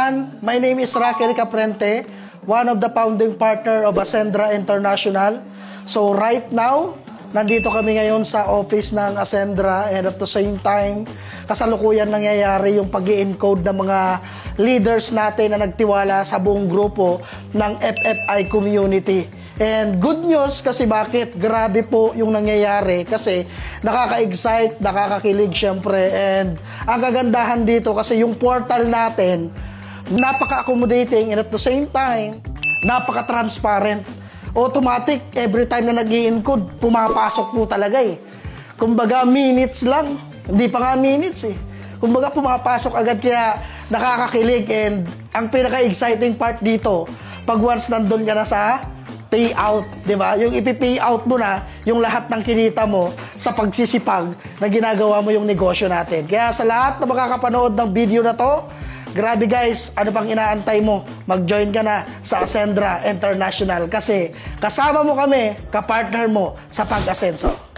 everyone, my name is Raquel Caprente, one of the founding partner of Ascendra International. So right now, nandito kami ngayon sa office ng Ascendra, and at the same time, kasalukuyan nangyayari yung pag-i-encode ng mga leaders natin na nagtiwala sa buong grupo ng FFI community. And good news kasi bakit? Grabe po yung nangyayari kasi nakaka-excite, nakakakilig syempre, and ang kagandahan dito kasi yung portal natin napaka-accommodating, and at the same time napaka-transparent. Automatic, every time na nag-i-encode, pumapasok po talaga eh. Kumbaga minutes lang, hindi pa nga minutes eh. Kumbaga pumapasok agad, kaya nakakakilig. And ang pinaka-exciting part dito, pag once nandun ka na sa payout, di ba? Yung ipi-payout mo na yung lahat ng kinita mo sa pagsisipag na ginagawa mo yung negosyo natin. Kaya sa lahat na makakapanood ng video na to, grabe guys, ano pang inaantay mo? Mag-join ka na sa Ascendra International kasi kasama mo kami, kapartner mo sa pag-asenso.